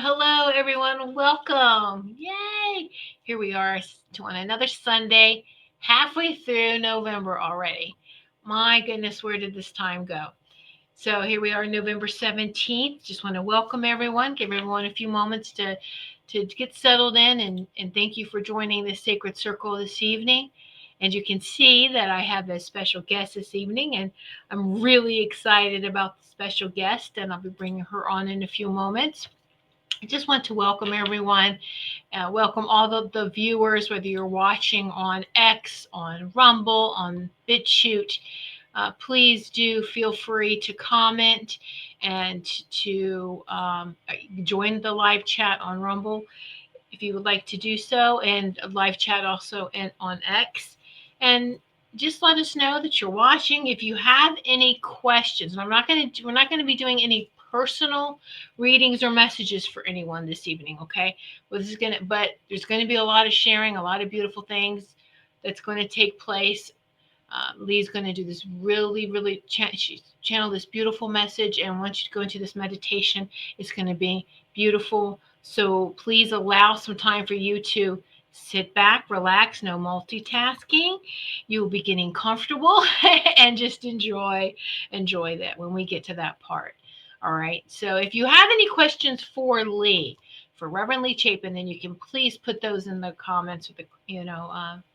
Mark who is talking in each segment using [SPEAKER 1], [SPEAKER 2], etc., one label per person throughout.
[SPEAKER 1] hello, everyone. Welcome. Yay. Here we are on another Sunday, halfway through November already. My goodness, where did this time go? So here we are, November 17th. Just want to welcome everyone, give everyone a few moments to get settled in, and thank you for joining this sacred circle this evening. And you can see that I have a special guest this evening, and I'm really excited about the special guest, and I'll be bringing her on in a few moments. I just want to welcome everyone, welcome all the viewers, whether you're watching on X, on Rumble, on BitChute. Please do feel free to comment and to join the live chat on Rumble if you would like to do so, and live chat also on X. And just let us know that you're watching. If you have any questions, and we're not going to be doing any personal readings or messages for anyone this evening, okay? But there's going to be a lot of sharing, a lot of beautiful things that's going to take place. Lee's going to do this really channel this beautiful message, and once you go into this meditation, it's going to be beautiful. So please allow some time for you to sit back, relax, no multitasking. You will be getting comfortable and just enjoy that when we get to that part. All right. So if you have any questions for Lee, for Reverend Lea Chapin, then you can please put those in the comments.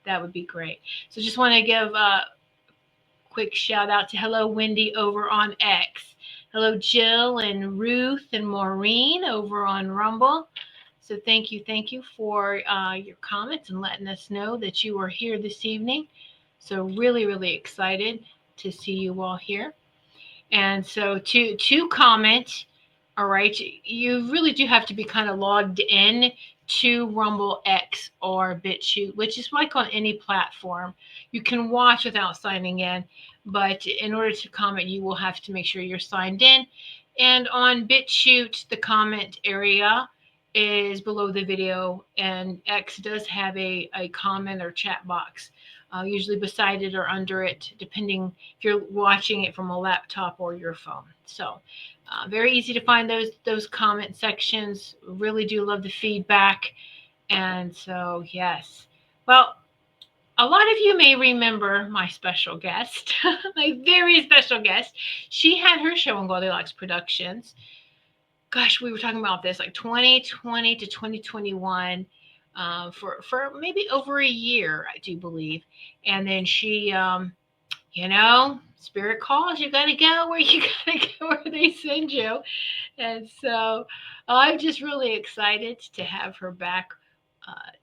[SPEAKER 1] That would be great. So just want to give a quick shout out to hello Wendy over on X. Hello Jill and Ruth and Maureen over on Rumble. So thank you for your comments and letting us know that you are here this evening. So really excited to see you all here. And so to comment, all right, you really do have to be kind of logged in to Rumble X or BitChute, which is like on any platform. You can watch without signing in, but in order to comment, you will have to make sure you're signed in. And on BitChute, the comment area is below the video, and X does have a comment or chat box, usually beside it or under it, depending if you're watching it from a laptop or your phone. So very easy to find those comment sections. Really do love the feedback. And so, yes. Well, a lot of you may remember my special guest, my very special guest. She had her show on Goldilocks Productions. Gosh, we were talking about this like 2020 to 2021, for maybe over a year, I do believe. And then she, spirit calls. You got to go where you got to go where they send you. And so I'm just really excited to have her back.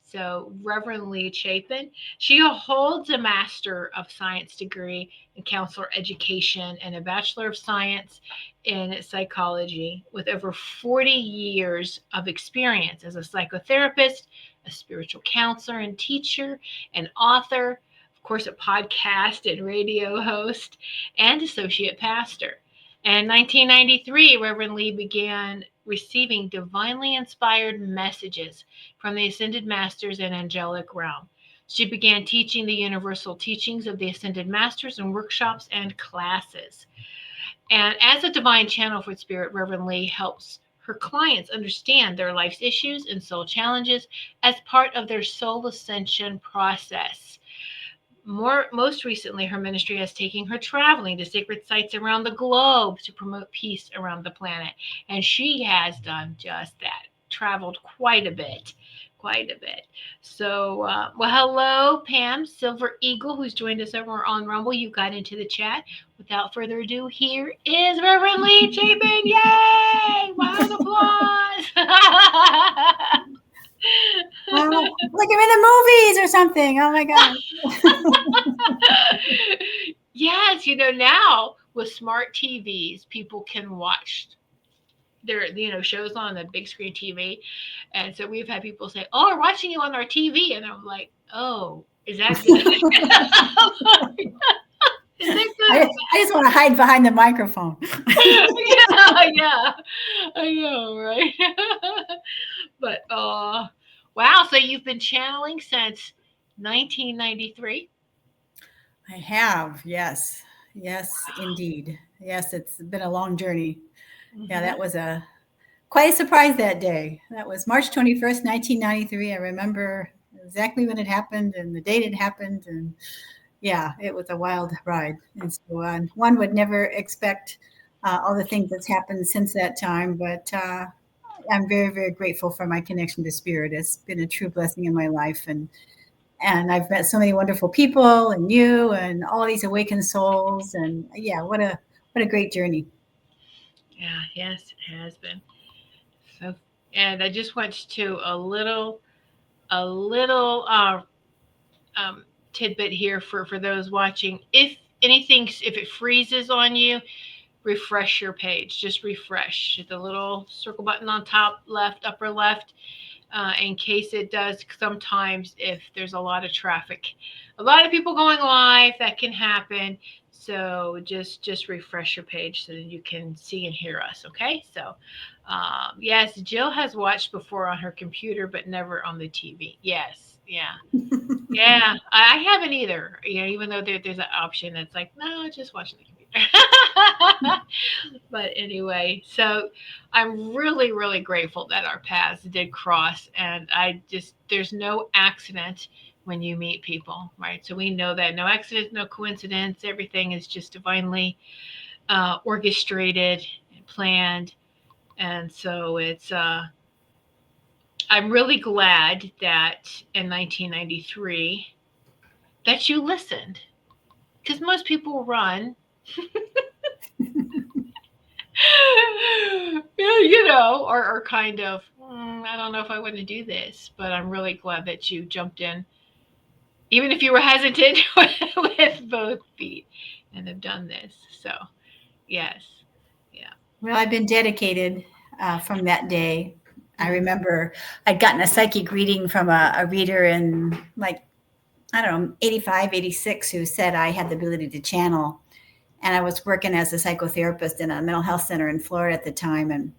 [SPEAKER 1] So Reverend Lea Chapin, she holds a Master of Science degree in counselor education and a Bachelor of Science in psychology with over 40 years of experience as a psychotherapist, a spiritual counselor and teacher, an author, of course, a podcast and radio host, and associate pastor. In 1993, Reverend Lea began receiving divinely inspired messages from the Ascended Masters and angelic realm. She began teaching the universal teachings of the Ascended Masters in workshops and classes. And as a divine channel for Spirit, Reverend Lea helps her clients understand their life's issues and soul challenges as part of their soul ascension process. Most recently, her ministry has taken her traveling to sacred sites around the globe to promote peace around the planet. And she has done just that, traveled quite a bit. Quite a bit. So, hello, Pam Silver Eagle, who's joined us over on Rumble. You got into the chat. Without further ado, here is Reverend Lea Chapin. Yay! Wild applause!
[SPEAKER 2] Like I'm in the movies or something. Oh my God.
[SPEAKER 1] Yes, now with smart TVs, people can watch their shows on the big screen TV. And so we've had people say, "Oh, we're watching you on our TV," and I'm like, "Oh, is that good?" Is that good?
[SPEAKER 2] I just want to hide behind the microphone.
[SPEAKER 1] Yeah, I know, right? But wow, so you've been channeling since 1993?
[SPEAKER 2] I have, yes. Yes, indeed. Yes, it's been a long journey. Yeah, that was a quite a surprise that day. That was March 21st, 1993. I remember exactly when it happened and the date it happened. And yeah, it was a wild ride. And so one would never expect all the things that's happened since that time. But I'm very, very grateful for my connection to spirit. It's been a true blessing in my life. And I've met so many wonderful people and you and all these awakened souls. And yeah, what a great journey.
[SPEAKER 1] Yeah, yes, it has been. So, and I just want to a little tidbit here for those watching. If anything, if it freezes on you, refresh your page. Just refresh. Hit the little circle button on top left, upper left, in case it does. Sometimes, if there's a lot of traffic, a lot of people going live, that can happen. So just refresh your page so that you can see and hear us. Okay. So yes, Jill has watched before on her computer, but never on the TV. Yes. Yeah. Yeah, I haven't either. You know, even though there's an option that's like, no, just watch the computer. But anyway, so I'm really, really grateful that our paths did cross, and I just there's no accident when you meet people, right? So we know that no accident, no coincidence. Everything is just divinely orchestrated and planned, and so I'm really glad that in 1993 that you listened because most people run. Yeah, or kind of, I don't know if I want to do this, but I'm really glad that you jumped in, even if you were hesitant with both feet, and have done this. So, yes, yeah.
[SPEAKER 2] Well, I've been dedicated from that day. I
[SPEAKER 1] Mm.
[SPEAKER 2] remember I'd gotten a psychic reading from a reader in like, I don't know, 85, 86, who said I had the ability to channel. And I was working as a psychotherapist in a mental health center in Florida at the time. And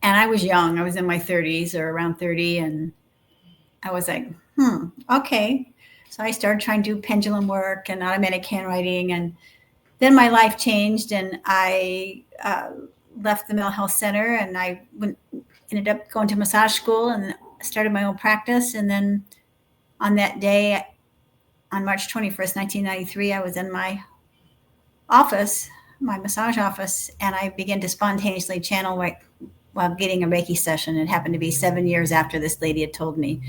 [SPEAKER 2] I was young. I was in my 30s or around 30. And I was like, okay. So I started trying to do pendulum work and automatic handwriting. And then my life changed and I left the mental health center and ended up going to massage school and started my own practice. And then on that day, on March 21st, 1993, I was in my office, my massage office, and I began to spontaneously channel while getting a Reiki session. It happened to be 7 years after this lady had told me.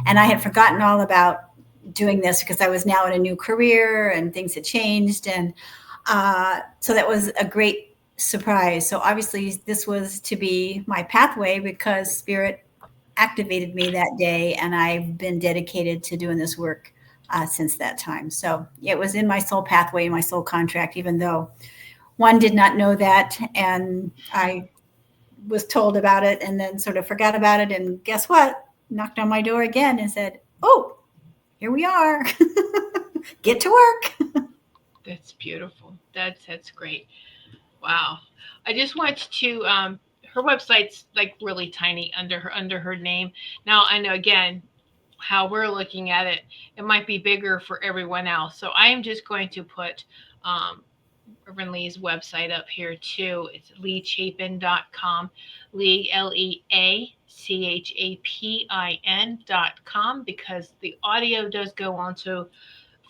[SPEAKER 2] And I had forgotten all about doing this because I was now in a new career and things had changed. And so that was a great surprise. So obviously, this was to be my pathway because Spirit activated me that day, and I've been dedicated to doing this work since that time. So it was in my soul pathway, my soul contract, even though one did not know that, and I was told about it and then sort of forgot about it. And guess what? Knocked on my door again and said, "Oh, here we are. Get to work."
[SPEAKER 1] That's beautiful. That's great. Wow. I just want to her website's like really tiny under her name. Now I know again how we're looking at it, it might be bigger for everyone else. So I am just going to put Reverend Lee's website up here too. It's leachapin.com, Lee, LeaChapin.com, because the audio does go on to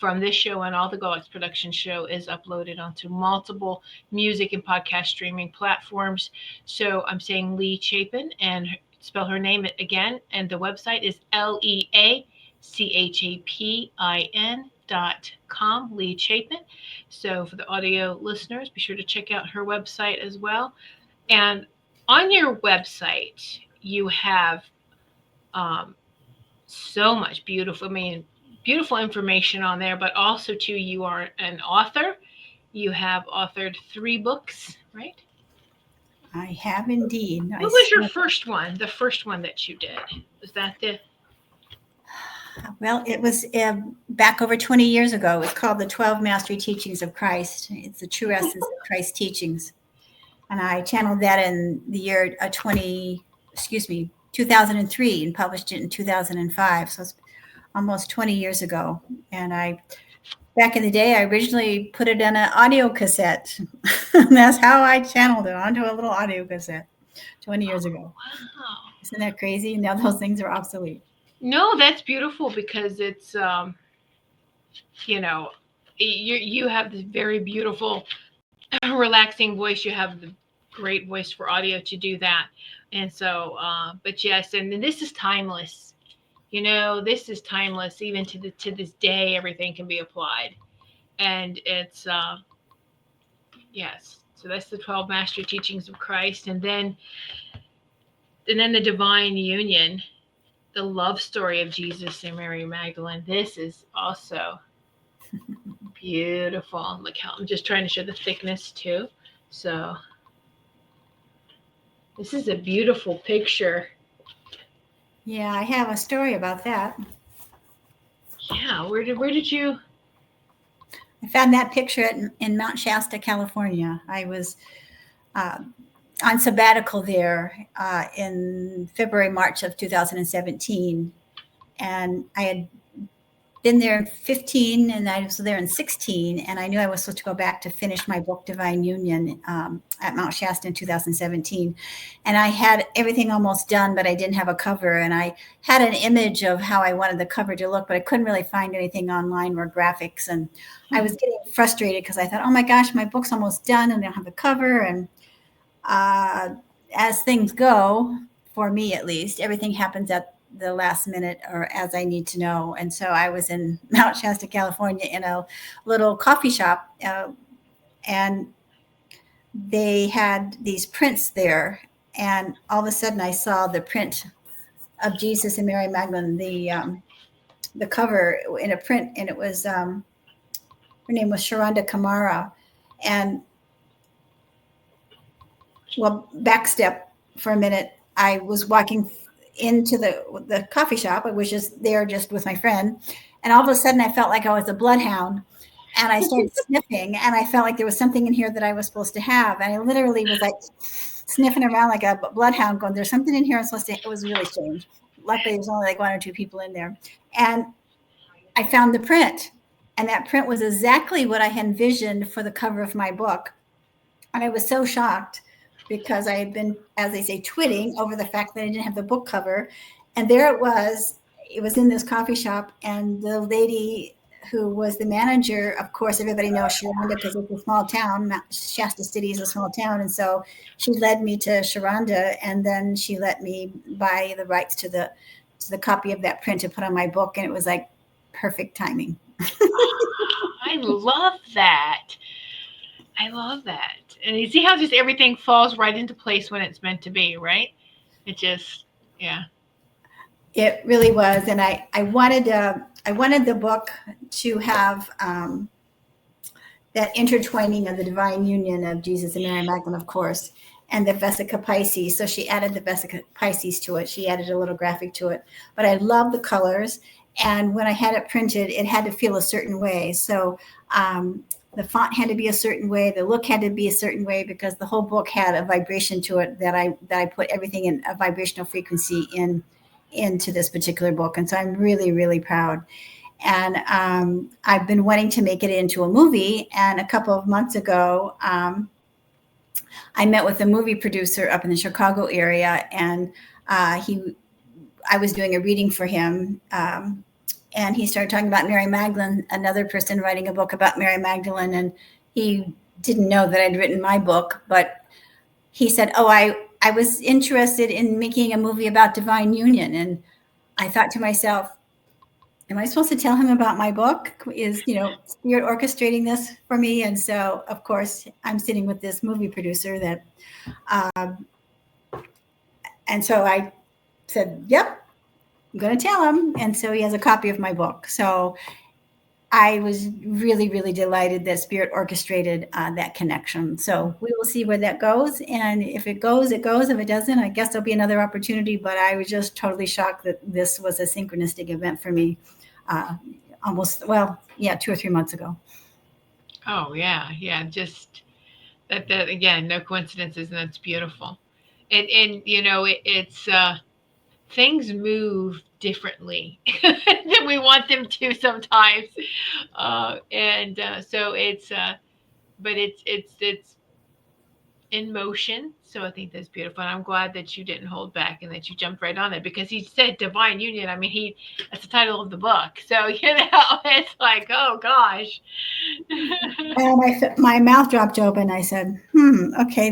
[SPEAKER 1] from this show and all the Golex production show is uploaded onto multiple music and podcast streaming platforms. So I'm saying Lee Chapin and spell her name again. And the website is LeaChapin.com, Lee Chapin. So for the audio listeners, be sure to check out her website as well. And on your website, you have um, so much beautiful, I mean, beautiful information on there, but also too, you are an author. You have authored 3 books, right?
[SPEAKER 2] I have indeed.
[SPEAKER 1] What was your first one? The first one that you did? Was that the
[SPEAKER 2] Well, it was back over 20 years ago. It was called the 12 Mastery Teachings of Christ. It's the true essence of Christ's teachings. And I channeled that in the year 2003 and published it in 2005. So it's almost 20 years ago. And back in the day, I originally put it in an audio cassette. And that's how I channeled it onto a little audio cassette. 20 years ago.
[SPEAKER 1] Wow.
[SPEAKER 2] Isn't that crazy? Now those things are obsolete.
[SPEAKER 1] No, that's beautiful because it's you know, you have this very beautiful, relaxing voice. You have the great voice for audio to do that, and so, but yes, and then this is timeless. This is timeless. Even to this day, everything can be applied, and it's yes. So that's the 12 master teachings of Christ, and then the divine union, the love story of Jesus and Mary Magdalene. This is also beautiful. Look how I'm just trying to show the thickness too. So this is a beautiful picture.
[SPEAKER 2] Yeah, I have a story about that.
[SPEAKER 1] Yeah, where did you?
[SPEAKER 2] I found that picture in Mount Shasta, California. I was uh, on sabbatical there in February, March of 2017. And I had been there in 15 and I was there in 16. And I knew I was supposed to go back to finish my book, Divine Union, at Mount Shasta in 2017. And I had everything almost done, but I didn't have a cover. And I had an image of how I wanted the cover to look, but I couldn't really find anything online or graphics. And I was getting frustrated because I thought, oh my gosh, my book's almost done and I don't have a cover. And uh, as things go, for me at least, everything happens at the last minute or as I need to know. And so I was in Mount Shasta, California, in a little coffee shop, and they had these prints there. And all of a sudden, I saw the print of Jesus and Mary Magdalene, the cover in a print, and it was her name was Sharonda Kamara, and well, backstep for a minute. I was walking into the coffee shop. I was just there just with my friend. And all of a sudden I felt like I was a bloodhound and I started sniffing and I felt like there was something in here that I was supposed to have. And I literally was like sniffing around like a bloodhound going, there's something in here I'm supposed to, it was really strange. Luckily there's only like one or two people in there. And I found the print and that print was exactly what I had envisioned for the cover of my book. And I was so shocked because I had been, as they say, twitting over the fact that I didn't have the book cover. And there it was. It was in this coffee shop. And the lady who was the manager, of course, everybody knows Sharonda because it's a small town. Shasta City is a small town. And so she led me to Sharonda. And then she let me buy the rights to the copy of that print to put on my book. And it was like perfect timing.
[SPEAKER 1] I love that. I love that. And you see how just everything falls right into place when it's meant to be, right? It just, yeah.
[SPEAKER 2] It really was, and I wanted the book to have that intertwining of the divine union of Jesus and Mary Magdalene, of course, and the Vesica Pisces. So she added the Vesica Pisces to it. She added a little graphic to it. But I love the colors, and when I had it printed, it had to feel a certain way. So the font had to be a certain way, the look had to be a certain way because the whole book had a vibration to it that I put everything in a vibrational frequency into this particular book. And so I'm really, really proud. And I've been wanting to make it into a movie. And a couple of months ago, I met with a movie producer up in the Chicago area, and I was doing a reading for him. And he started talking about Mary Magdalene, another person writing a book about Mary Magdalene. And he didn't know that I'd written my book, but he said, oh, I was interested in making a movie about divine union. And I thought to myself, am I supposed to tell him about my book? Is, Spirit orchestrating this for me? And so, of course, I'm sitting with this movie producer that, and so I said, yep, I'm going to tell him. And so he has a copy of my book. So I was really, really delighted that Spirit orchestrated that connection. So we will see where that goes. And if it goes, it goes. If it doesn't, I guess there'll be another opportunity. But I was just totally shocked that this was a synchronistic event for me almost, 2 or 3 months ago.
[SPEAKER 1] Oh, yeah. Yeah. Just that again, no coincidences, and that's beautiful. And it's things move differently than we want them to sometimes. And so it's, but it's in motion. So I think that's beautiful. And I'm glad that you didn't hold back and that you jumped right on it because he said divine union. I mean, that's the title of the book. So, it's like, oh gosh.
[SPEAKER 2] And my mouth dropped open. I said, okay,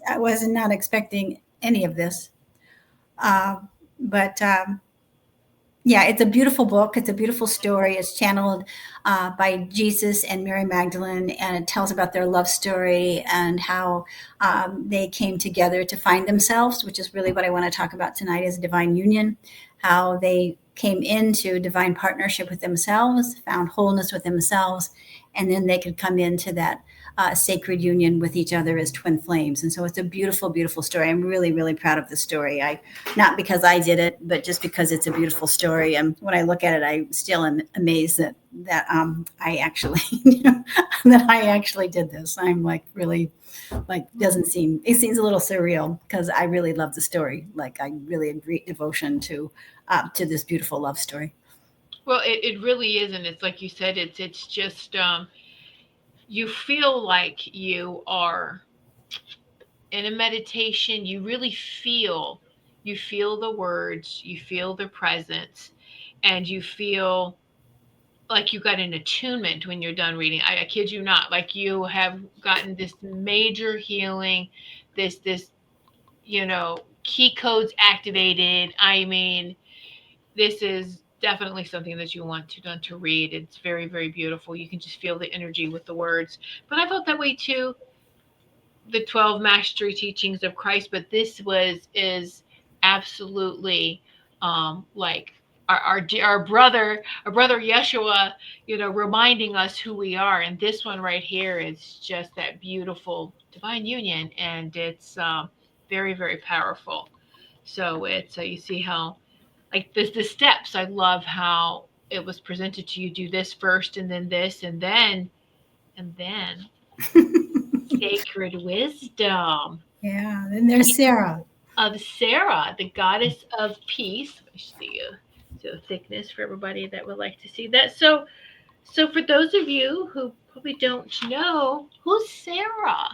[SPEAKER 2] I was not expecting any of this. Uh, but yeah, it's a beautiful book. It's a beautiful story. It's channeled by Jesus and Mary Magdalene, and it tells about their love story and how they came together to find themselves, which is really what I want to talk about tonight is divine union, how they came into divine partnership with themselves, found wholeness with themselves, and then they could come into that sacred union with each other as twin flames. And so it's a beautiful, beautiful story. I'm really, really proud of the story. Not because I did it, but just because it's a beautiful story. And when I look at it, I still am amazed that I actually that I actually did this. I'm like really it seems a little surreal because I really love the story. Like I really have great devotion to this beautiful love story.
[SPEAKER 1] Well, it really is. And it's like you said, it's just, you feel like you are in a meditation. You really feel the words, you feel the presence, and you feel like you got an attunement when you're done reading. I kid you not. Like you have gotten this major healing, this key codes activated. I mean, this is definitely something that you want to read. It's very, very beautiful. You can just feel the energy with the words. But I felt that way too. The 12 mastery teachings of Christ, but this is absolutely, like our brother Yeshua, reminding us who we are. And this one right here is just that beautiful divine union, and it's, very, very powerful. So it's, you see how, like, the steps. I love how it was presented to you. Do this first, and then this, and then sacred wisdom
[SPEAKER 2] Yeah, then there's Sarah.
[SPEAKER 1] of Sarah, the goddess of peace. I see the thickness for everybody that would like to see that. So for those of you who probably don't know, who's Sarah?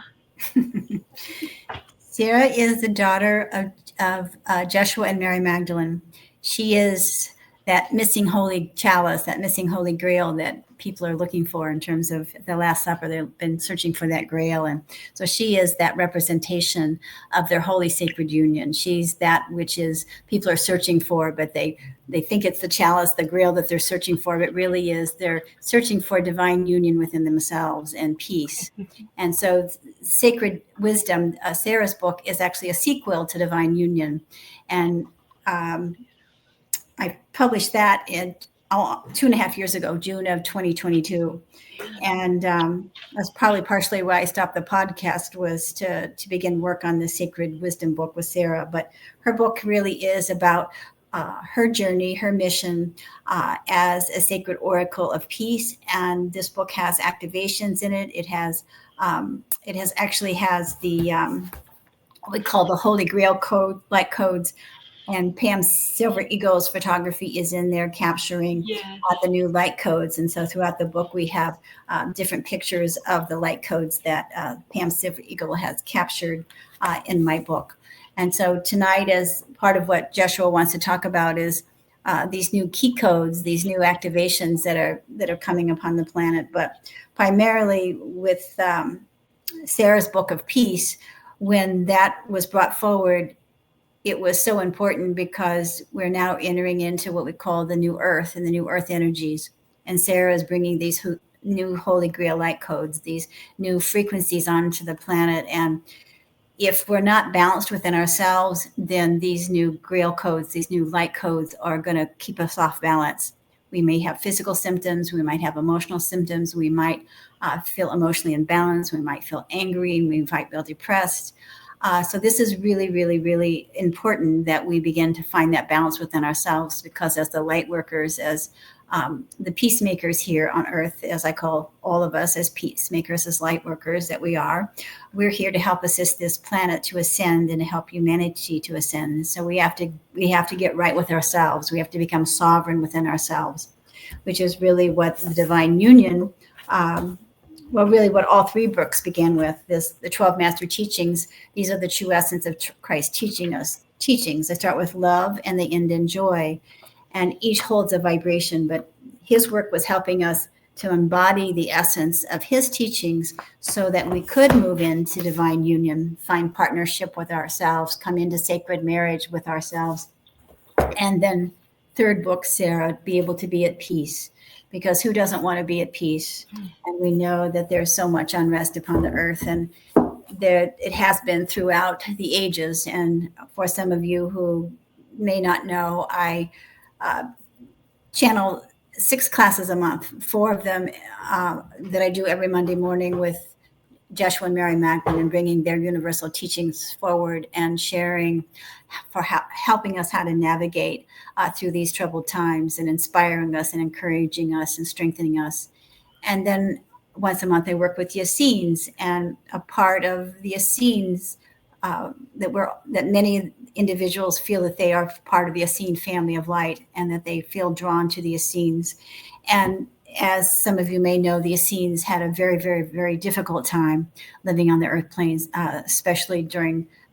[SPEAKER 2] Sarah is the daughter of Joshua and Mary Magdalene. She is that missing holy chalice, that missing holy grail that people are looking for in terms of the Last Supper. They've been searching for that grail. And so she is that representation of their holy sacred union. She's that which is people are searching for, but they think it's the chalice, the grail that they're searching for, but really is they're searching for divine union within themselves and peace. And so Sacred Wisdom, Sarah's book, is actually a sequel to Divine Union. And I published that in 2.5 years ago, June of 2022. And that's probably partially why I stopped the podcast, was to begin work on the Sacred Wisdom book with Sarah. But her book really is about her journey, her mission as a sacred oracle of peace. And this book has activations in it. It has actually has the what we call the Holy Grail code, light codes. And Pam's Silver Eagles photography is in there capturing
[SPEAKER 1] Yes.
[SPEAKER 2] The new light codes. And so throughout the book, we have different pictures of the light codes that Pam Silver Eagle has captured in my book. And so tonight, as part of what Joshua wants to talk about, is these new key codes, these new activations that are coming upon the planet, but primarily with Sarah's Book of Peace. When that was brought forward, it was so important because we're now entering into what we call the new earth and the new earth energies. And Sarah is bringing these new Holy Grail light codes, these new frequencies onto the planet. And if we're not balanced within ourselves, then these new Grail codes, these new light codes, are going to keep us off balance. We may have physical symptoms. We might have emotional symptoms. We might feel emotionally imbalanced. We might feel angry. We might feel depressed. So this is really, really, really important that we begin to find that balance within ourselves, because as the light workers, as the peacemakers here on earth, as I call all of us as peacemakers, as light workers that we are, we're here to help assist this planet to ascend and to help humanity to ascend. So we have to get right with ourselves. We have to become sovereign within ourselves, which is really what the divine union well, really what all three books began with, this the 12 master teachings. These are the true essence of Christ teaching us teachings. They start with love and they end in joy, and each holds a vibration, but his work was helping us to embody the essence of his teachings so that we could move into divine union, find partnership with ourselves, come into sacred marriage with ourselves, and then third book, Sarah, be able to be at peace, because who doesn't want to be at peace? And we know that there's so much unrest upon the earth, and there it has been throughout the ages. And for some of you who may not know, I uh, channel 6 classes a month, 4 of them that I do every Monday morning with Joshua and Mary Magdalene, and bringing their universal teachings forward and sharing for helping us how to navigate through these troubled times, and inspiring us and encouraging us and strengthening us. And then once a month, I work with Essenes, and a part of the Essenes uh, that many individuals feel that they are part of the Essene family of light, and that they feel drawn to the Essenes. And as some of you may know, the Essenes had a very, very, very difficult time living on the earth planes, especially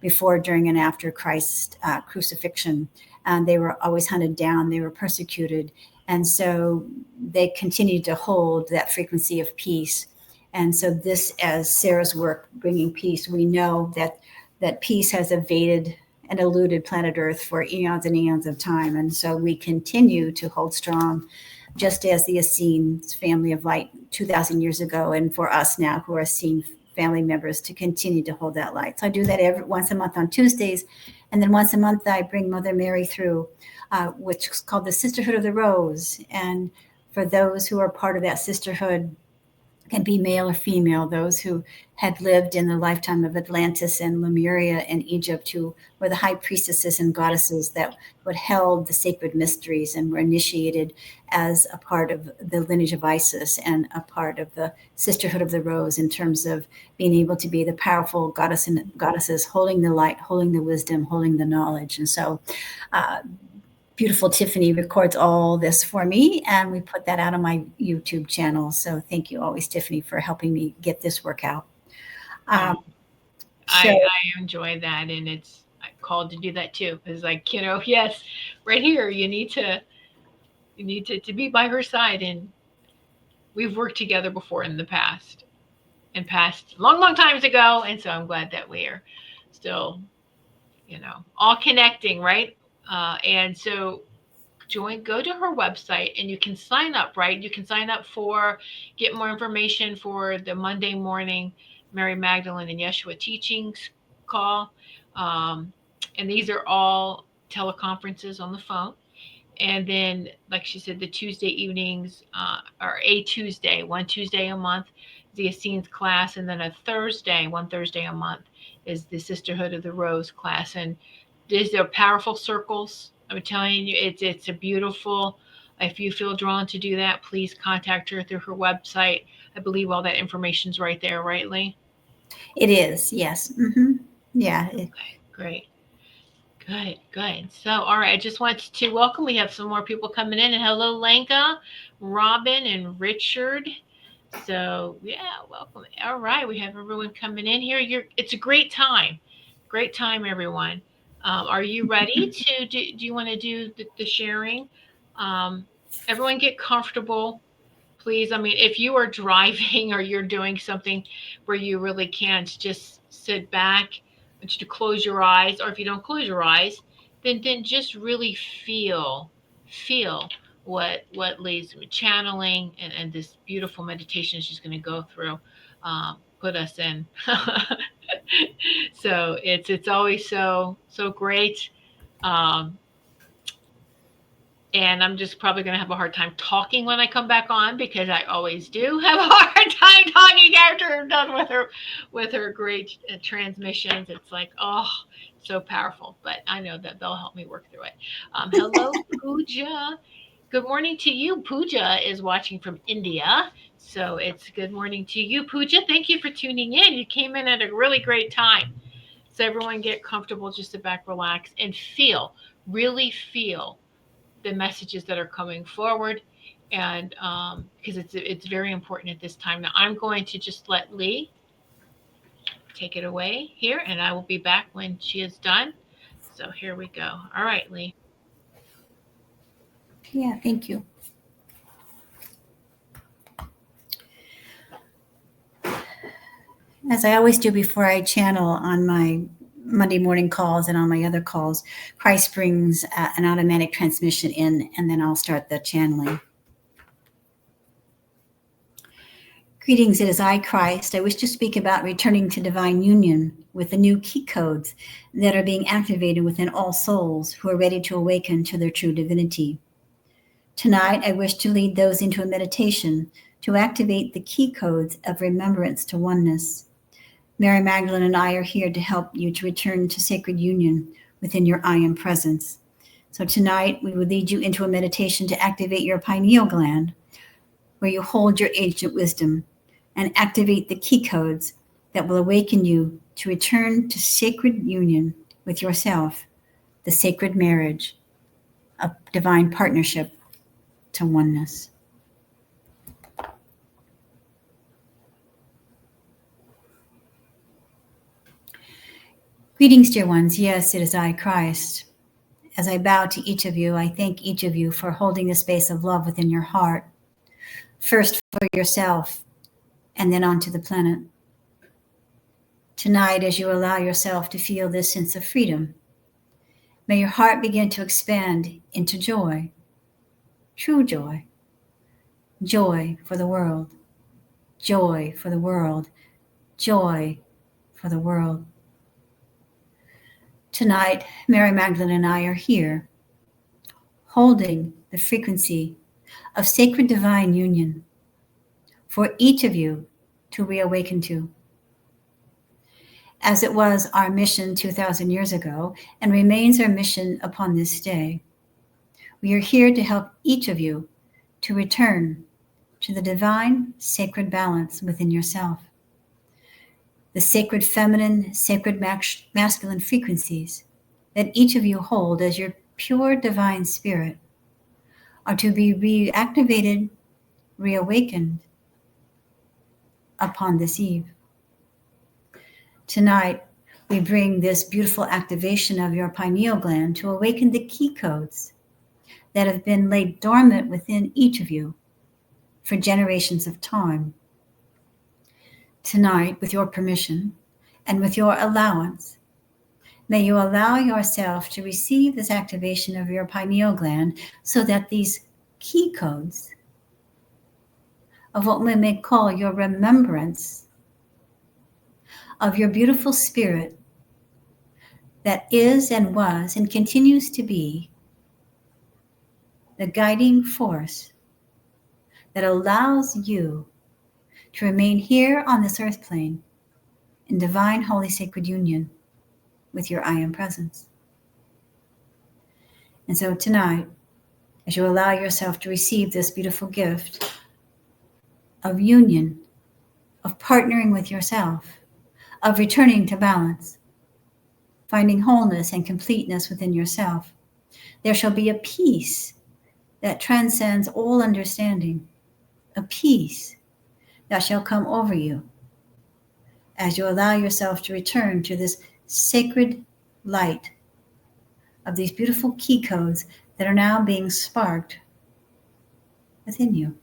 [SPEAKER 2] before, during, and after Christ's crucifixion. And they were always hunted down, they were persecuted. And so they continued to hold that frequency of peace. And so this, as Sarah's work, bringing peace, we know that peace has evaded and eluded planet Earth for eons and eons of time. And so we continue to hold strong, just as the Essenes family of light 2,000 years ago, and for us now who are Essene family members, to continue to hold that light. So I do that once a month on Tuesdays, and then once a month I bring Mother Mary through, which is called the Sisterhood of the Rose. And for those who are part of that sisterhood, can be male or female, those who had lived in the lifetime of Atlantis and Lemuria and Egypt, who were the high priestesses and goddesses that would held the sacred mysteries and were initiated as a part of the lineage of Isis and a part of the Sisterhood of the Rose, in terms of being able to be the powerful goddesses holding the light, holding the wisdom, holding the knowledge. And so beautiful Tiffany records all this for me, and we put that out on my YouTube channel. So thank you always, Tiffany, for helping me get this work out. Um,
[SPEAKER 1] Um,
[SPEAKER 2] so
[SPEAKER 1] I enjoy that, and I'm called to do that too. It's like, yes, right here, you need to be by her side, and we've worked together before in the past, and past long, long times ago, and so I'm glad that we are still, all connecting, right? And so go to her website, and you can sign up, right? You can sign up for, get more information for the Monday morning Mary Magdalene and Yeshua teachings call. Um, and these are all teleconferences on the phone. And then, like she said, the Tuesday evenings are a Tuesday, one Tuesday a month, the Essenes class, and then one Thursday a month is the Sisterhood of the Rose class. And these are powerful circles. I'm telling you, it's a beautiful. If you feel drawn to do that, please contact her through her website. I believe all that information's right there, right, Lee?
[SPEAKER 2] it is, yes. Yeah.
[SPEAKER 1] Okay, great. Good, good. So, all right, I just wanted to welcome. We have some more people coming in. And hello, Lenka, Robin, and Richard. So, yeah, welcome. All right, we have everyone coming in here. It's a great time. Great time, everyone. Are you ready to do you want to do the sharing? Um, Everyone get comfortable, please. I mean, if you are driving or you're doing something where you really can't just sit back, I want you to close your eyes, or if you don't close your eyes, then just really feel what Lee's channeling, and this beautiful meditation she's going to go through, put us in. So it's always so great. Um, and I'm just probably going to have a hard time talking when I come back on, because I always do have a hard time talking after I'm done with her great transmissions. It's like, oh, so powerful. But I know that they'll help me work through it. Hello, Pooja. Good morning to you. Pooja is watching from India. So it's good morning to you, Pooja. Thank you for tuning in. You came in at a really great time. So everyone get comfortable, just sit back, relax, and really feel the messages that are coming forward. and because it's very important at this time. Now I'm going to just let Lee take it away here, and I will be back when she is done. So here we go. All right, Lee.
[SPEAKER 2] Yeah, thank you. As I always do before I channel on my Monday morning calls and on my other calls, Christ brings an automatic transmission in, and then I'll start the channeling. Greetings, it is I, Christ. I wish to speak about returning to divine union with the new key codes that are being activated within all souls who are ready to awaken to their true divinity. Tonight, I wish to lead those into a meditation to activate the key codes of remembrance to oneness. Mary Magdalene and I are here to help you to return to sacred union within your I Am presence. So tonight, we will lead you into a meditation to activate your pineal gland, where you hold your ancient wisdom, and activate the key codes that will awaken you to return to sacred union with yourself, the sacred marriage of divine partnership to oneness. Greetings, dear ones. Yes, it is I, Christ. As I bow to each of you, I thank each of you for holding the space of love within your heart, first for yourself, and then onto the planet. Tonight, as you allow yourself to feel this sense of freedom, may your heart begin to expand into joy, true joy, joy for the world, joy for the world, joy for the world. Tonight, Mary Magdalene and I are here, holding the frequency of sacred divine union for each of you to reawaken to. As it was our mission 2,000 years ago and remains our mission upon this day, we are here to help each of you to return to the divine sacred balance within yourself. The sacred feminine, sacred masculine frequencies that each of you hold as your pure divine spirit are to be reactivated, reawakened upon this eve. Tonight, we bring this beautiful activation of your pineal gland to awaken the key codes that have been laid dormant within each of you for generations of time. Tonight, with your permission and with your allowance, may you allow yourself to receive this activation of your pineal gland so that these key codes of what we may call your remembrance of your beautiful spirit that is and was and continues to be the guiding force that allows you to remain here on this earth plane in divine, holy, sacred union with your I Am presence. And so tonight, as you allow yourself to receive this beautiful gift of union, of partnering with yourself, of returning to balance, finding wholeness and completeness within yourself, there shall be a peace that transcends all understanding, a peace that shall come over you as you allow yourself to return to this sacred light of these beautiful key codes that are now being sparked within you.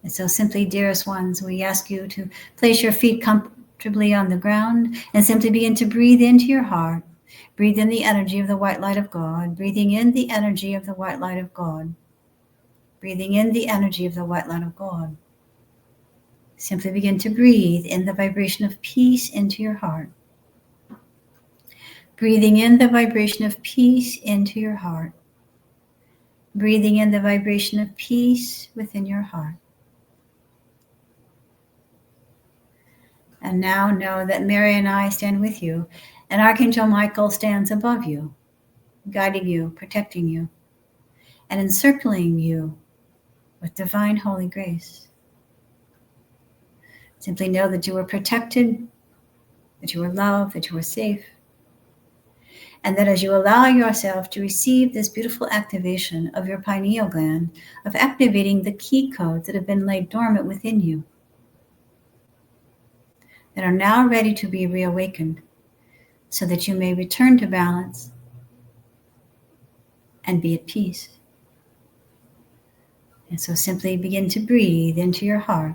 [SPEAKER 2] And so simply, dearest ones, we ask you to place your feet comfortably on the ground and simply begin to breathe into your heart. Breathe in the energy of the white light of God, breathing in the energy of the white light of God, breathing in the energy of the white light of God. Simply begin to breathe in the vibration of peace into your heart. Breathing in the vibration of peace into your heart. Breathing in the vibration of peace within your heart. And now know that Mary and I stand with you, and Archangel Michael stands above you, guiding you, protecting you, and encircling you with divine holy grace. Simply know that you are protected, that you are loved, that you are safe. And that as you allow yourself to receive this beautiful activation of your pineal gland, of activating the key codes that have been laid dormant within you, that are now ready to be reawakened, so that you may return to balance and be at peace. And so simply begin to breathe into your heart.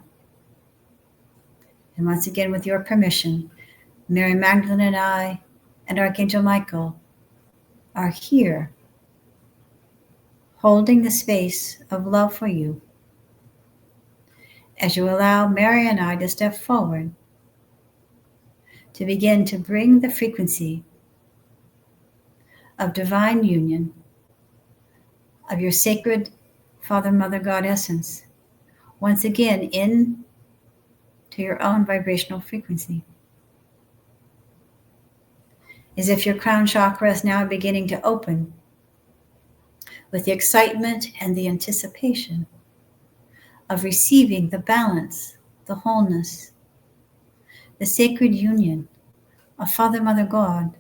[SPEAKER 2] And once again, with your permission, Mary Magdalene and I and Archangel Michael are here, holding the space of love for you as you allow Mary and I to step forward to begin to bring the frequency of divine union, of your sacred Father, Mother, God essence, once again in to your own vibrational frequency. As if your crown chakra is now beginning to open with the excitement and the anticipation of receiving the balance, the wholeness, the sacred union of Father, Mother, God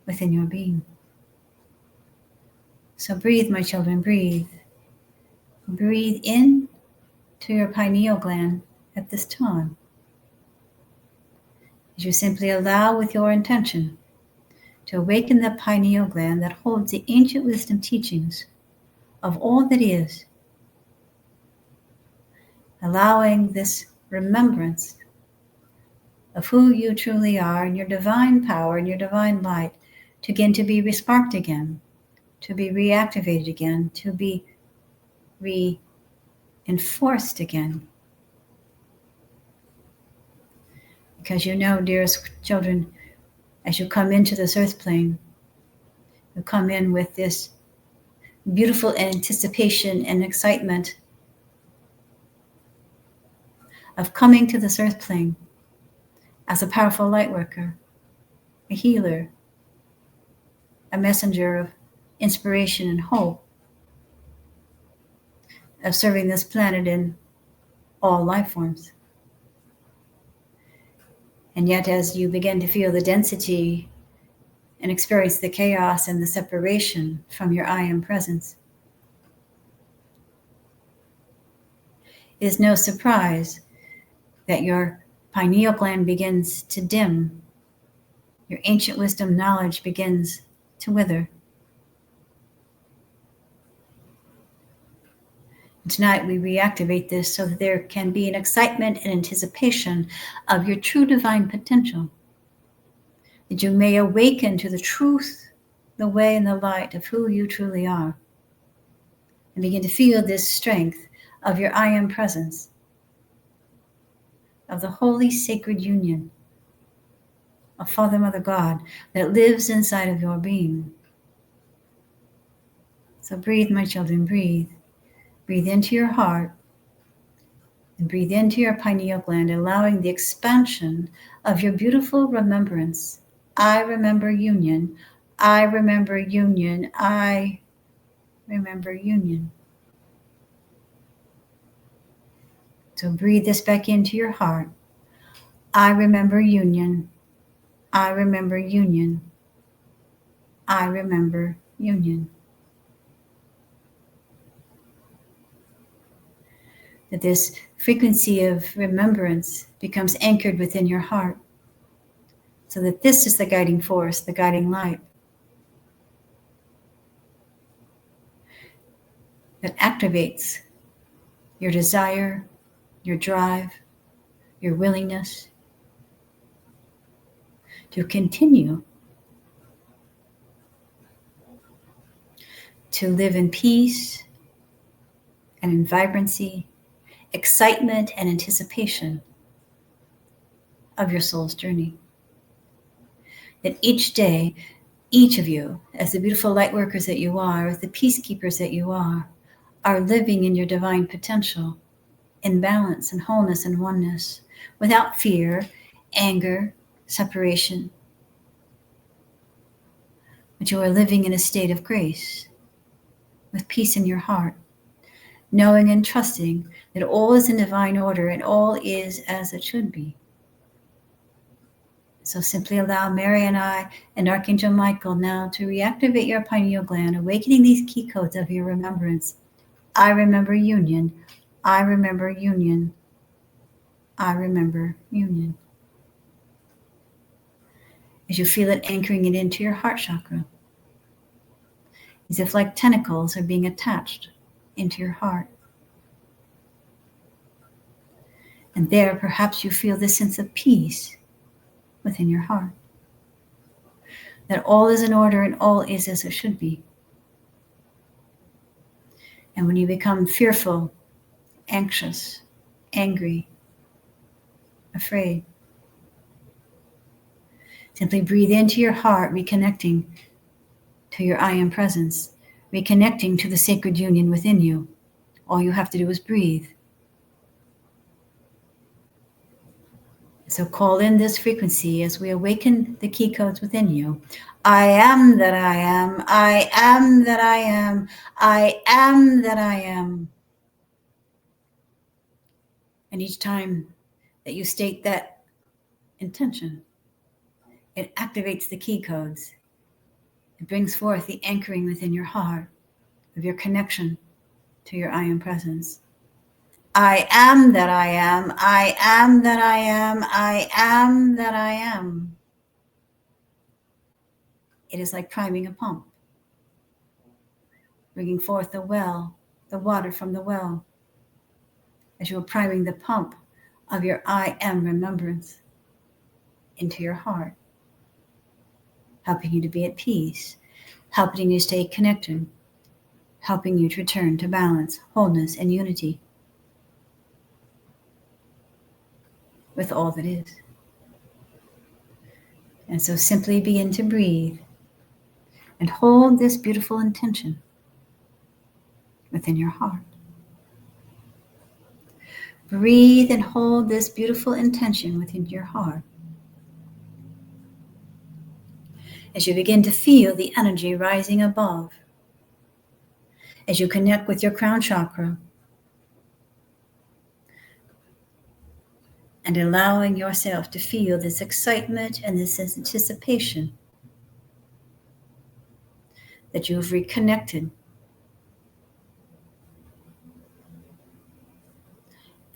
[SPEAKER 2] within your being. So breathe, my children, breathe. Breathe in to your pineal gland at this time. As you simply allow with your intention to awaken the pineal gland that holds the ancient wisdom teachings of all that is, allowing this remembrance of who you truly are and your divine power and your divine light to begin to be resparked again, to be reactivated again, to be reinforced again. Because you know, dearest children, as you come into this earth plane, you come in with this beautiful anticipation and excitement of coming to this earth plane as a powerful light worker, a healer, a messenger of inspiration and hope, of serving this planet in all life forms. And yet, as you begin to feel the density and experience the chaos and the separation from your I am presence, it is no surprise that your pineal gland begins to dim, your ancient wisdom knowledge begins to wither. And tonight we reactivate this so that there can be an excitement and anticipation of your true divine potential, that you may awaken to the truth, the way, and the light of who you truly are, and begin to feel this strength of your I am presence, of the holy sacred union of Father, Mother, God that lives inside of your being. So breathe, my children, breathe. Breathe into your heart and breathe into your pineal gland, allowing the expansion of your beautiful remembrance. I remember union. I remember union. I remember union. So breathe this back into your heart. I remember union. I remember union. I remember union. That this frequency of remembrance becomes anchored within your heart, so that this is the guiding force, the guiding light that activates your desire, your drive, your willingness to continue to live in peace and in vibrancy, excitement and anticipation of your soul's journey. That each day, each of you, as the beautiful light workers that you are, as the peacekeepers that you are living in your divine potential, in balance and wholeness and oneness, without fear, anger, separation. But you are living in a state of grace, with peace in your heart, knowing and trusting that all is in divine order and all is as it should be. So simply allow Mary and I and Archangel Michael now to reactivate your pineal gland, awakening these key codes of your remembrance. I remember union. I remember union. I remember union. As you feel it anchoring it into your heart chakra, as if like tentacles are being attached into your heart. And there, perhaps you feel this sense of peace within your heart. That all is in order and all is as it should be. And when you become fearful, anxious, angry, afraid, simply breathe into your heart, reconnecting to your I am presence, reconnecting to the sacred union within you. All you have to do is breathe. So call in this frequency as we awaken the key codes within you. I am that I am. I am that I am. I am that I am. And each time that you state that intention, it activates the key codes. It brings forth the anchoring within your heart of your connection to your I am presence. I am that I am. I am that I am. I am that I am. It is like priming a pump, bringing forth the well, the water from the well, as you are priming the pump of your I am remembrance into your heart, helping you to be at peace, helping you stay connected, helping you to return to balance, wholeness, and unity with all that is. And so simply begin to breathe and hold this beautiful intention within your heart. Breathe and hold this beautiful intention within your heart. As you begin to feel the energy rising above, as you connect with your crown chakra, and allowing yourself to feel this excitement and this anticipation that you have reconnected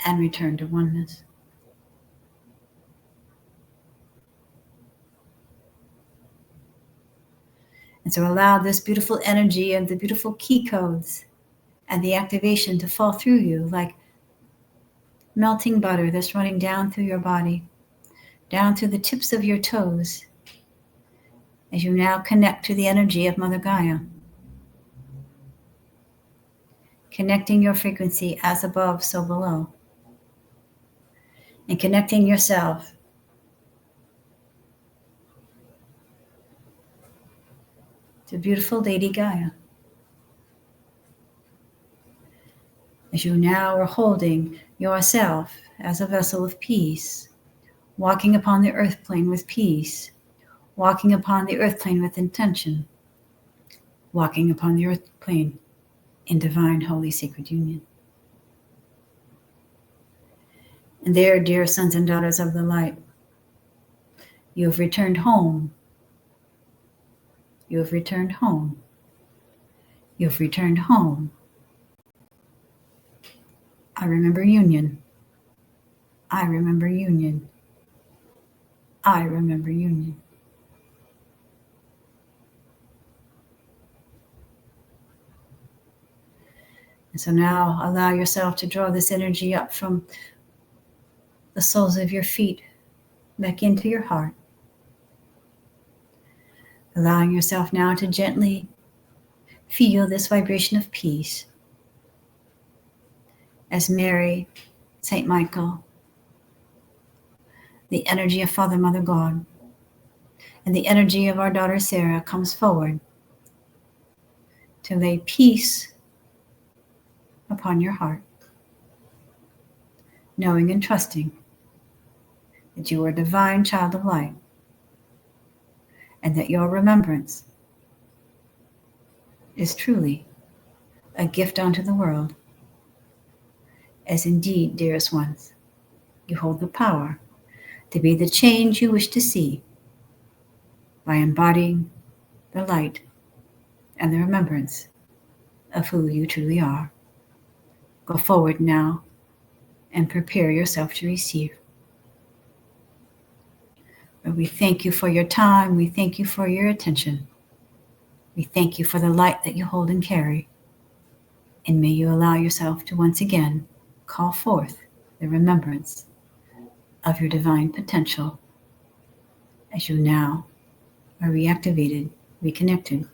[SPEAKER 2] and returned to oneness. And so allow this beautiful energy and the beautiful key codes and the activation to fall through you like melting butter that's running down through your body, down through the tips of your toes, as you now connect to the energy of Mother Gaia, connecting your frequency as above, so below, and connecting yourself to beautiful Lady Gaia. As you now are holding yourself as a vessel of peace, walking upon the earth plane with peace, walking upon the earth plane with intention, walking upon the earth plane in divine, holy, sacred union. And there, dear sons and daughters of the light, you have returned home. You have returned home. You have returned home. I remember union. I remember union. I remember union. And so now allow yourself to draw this energy up from the soles of your feet back into your heart. Allowing yourself now to gently feel this vibration of peace as Mary, Saint Michael, the energy of Father, Mother, God, and the energy of our daughter Sarah comes forward to lay peace upon your heart, knowing and trusting that you are a divine child of light and that your remembrance is truly a gift unto the world, as indeed, dearest ones, you hold the power to be the change you wish to see by embodying the light and the remembrance of who you truly are. Go forward now and prepare yourself to receive. Lord, we thank you for your time. We thank you for your attention. We thank you for the light that you hold and carry. And may you allow yourself to once again call forth the remembrance of your divine potential as you now are reactivated, reconnected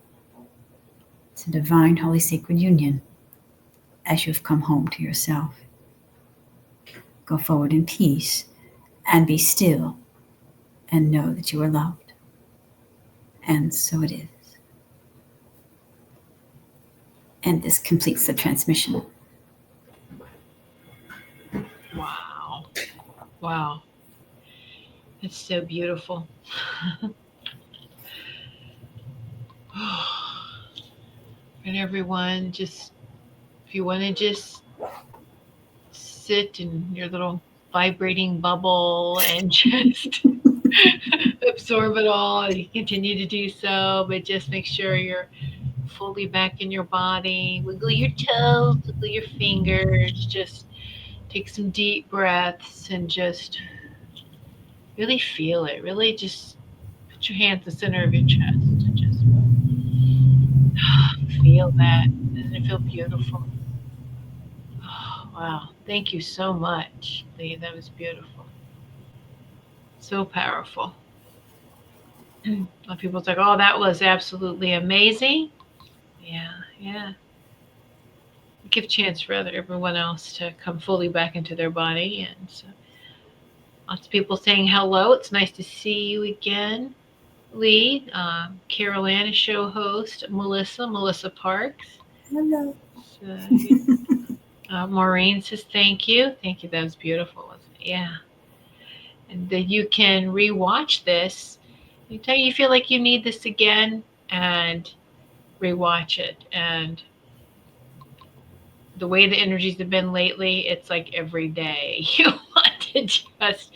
[SPEAKER 2] to divine holy sacred union as you've come home to yourself. Go forward in peace and be still and know that you are loved. And so it is. And this completes the transmission.
[SPEAKER 1] Wow. Wow. It's so beautiful. And everyone, just if you want to just sit in your little vibrating bubble and just absorb it all, you continue to do so, but just make sure you're fully back in your body. Wiggle your toes, wiggle your fingers, just take some deep breaths and just really feel it. Really just put your hand at the center of your chest and just feel that. Doesn't it feel beautiful? Oh, wow. Thank you so much, Lee. That was beautiful. So powerful. A lot of people's like, oh, that was absolutely amazing. Yeah, yeah. Give chance for everyone else to come fully back into their body. And so lots of people saying hello. It's nice to see you again, Lee. Carol Ann, a show host. Melissa Parks.
[SPEAKER 2] Hello.
[SPEAKER 1] So, Maureen says thank you. Thank you. That was beautiful, wasn't it? Yeah. And that you can rewatch this. Anytime you feel like you need this again, and rewatch it. And the way the energies have been lately, it's like every day you want to just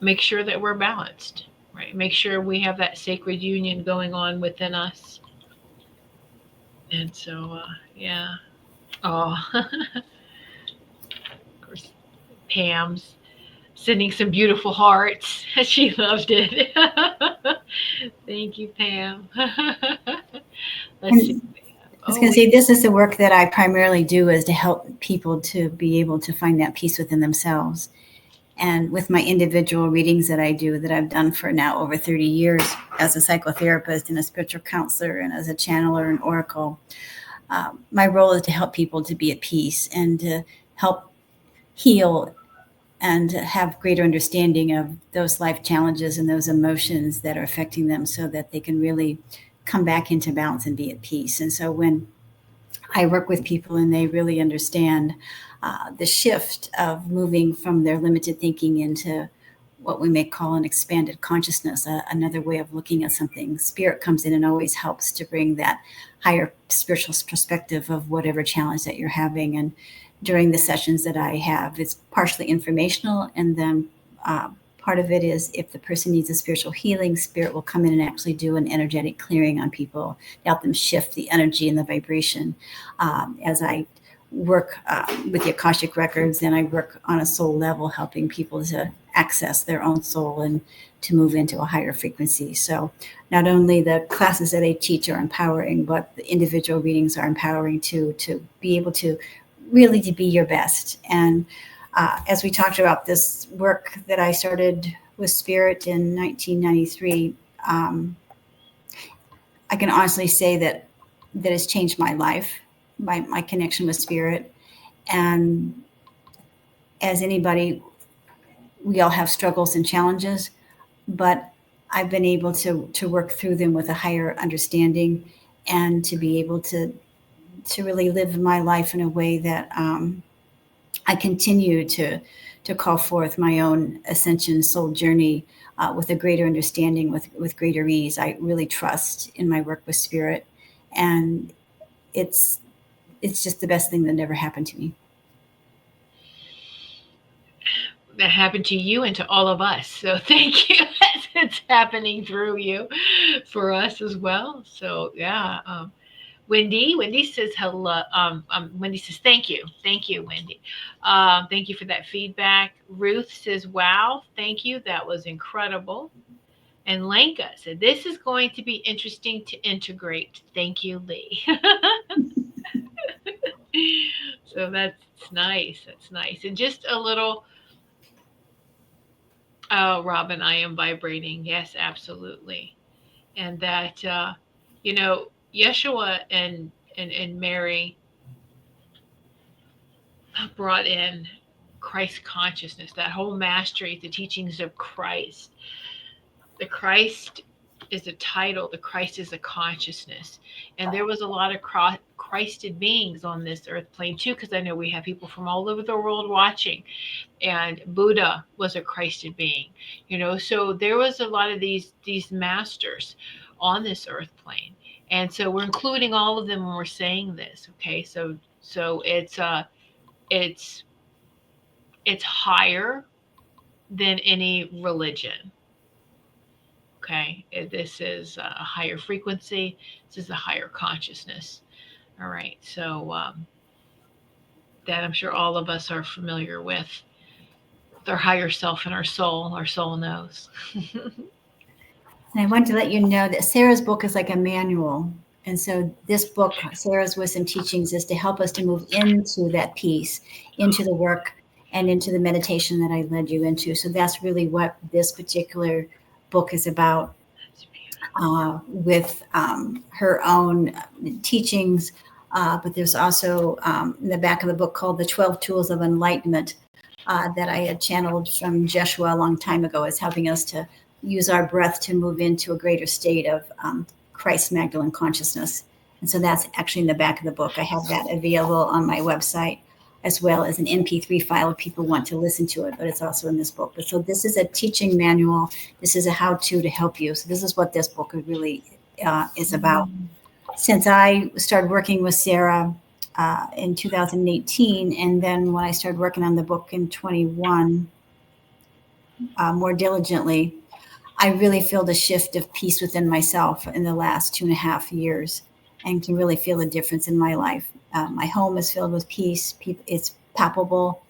[SPEAKER 1] make sure that we're balanced, right? Make sure we have that sacred union going on within us. And so, yeah. Oh, of course, Pam's sending some beautiful hearts. She loved it. Thank you, Pam. Let's see.
[SPEAKER 2] And I was
[SPEAKER 1] Oh,
[SPEAKER 2] going to
[SPEAKER 1] we.
[SPEAKER 2] say, this is the work that I primarily do, is to help people to be able to find that peace within themselves. And with my individual readings that I do, that I've done for now over 30 years as a psychotherapist and a spiritual counselor and as a channeler and oracle, my role is to help people to be at peace and to help heal and have greater understanding of those life challenges and those emotions that are affecting them so that they can really come back into balance and be at peace. And so when I work with people and they really understand the shift of moving from their limited thinking into what we may call an expanded consciousness, another way of looking at something, spirit comes in and always helps to bring that higher spiritual perspective of whatever challenge that you're having. And during the sessions that I have, it's partially informational, and then part of it is if the person needs a spiritual healing, spirit will come in and actually do an energetic clearing on people to help them shift the energy and the vibration. As I work with the Akashic records, and I work on a soul level, helping people to access their own soul and to move into a higher frequency. So not only the classes that I teach are empowering, but the individual readings are empowering too, to be able to really to be your best. And as we talked about this work that I started with Spirit in 1993, I can honestly say that has changed my life, my connection with Spirit. And as anybody, we all have struggles and challenges, but I've been able to work through them with a higher understanding and to be able to really live my life in a way that I continue to call forth my own ascension soul journey with a greater understanding, with greater ease. I really trust in my work with Spirit, and it's just the best thing that ever happened to me.
[SPEAKER 1] that happened to you and to all of us. So thank you as it's happening through you for us as well. So yeah. Wendy says hello. Wendy says thank you, Wendy. Thank you for that feedback. Ruth says, "Wow, thank you, that was incredible." And Lenka said, "This is going to be interesting to integrate." Thank you, Lee. So that's nice. That's nice. And just a little, oh, Robin, I am vibrating. Yes, absolutely. And that, you know, Yeshua and Mary brought in Christ consciousness, that whole mastery, the teachings of Christ. The Christ is a title, the Christ is a consciousness. And there was a lot of Christed beings on this earth plane too, because I know we have people from all over the world watching. And Buddha was a Christed being, you know. So there was a lot of these masters on this earth plane. And so we're including all of them when we're saying this, okay? So it's it's higher than any religion. Okay, this is a higher frequency. This is a higher consciousness. All right, so that I'm sure all of us are familiar with our higher self and our soul. Our soul knows.
[SPEAKER 2] And I wanted to let you know that Sarah's book is like a manual. And so this book, Sarah's Wisdom Teachings, is to help us to move into that peace, into the work, and into the meditation that I led you into. So that's really what this particular book is about, with her own teachings. But there's also in the back of the book called The 12 Tools of Enlightenment, that I had channeled from Jeshua a long time ago, as helping us to use our breath to move into a greater state of Christ Magdalene consciousness. And so that's actually in the back of the book. I have that available on my website, as well as an MP3 file if people want to listen to it, but it's also in this book. But so this is a teaching manual. This is a how-to to help you. So this is what this book really is about. Since I started working with Sarah in 2018, and then when I started working on the book in 21 more diligently, I really feel the shift of peace within myself in the last 2.5 years, and can really feel the difference in my life. My home is filled with peace. It's palpable,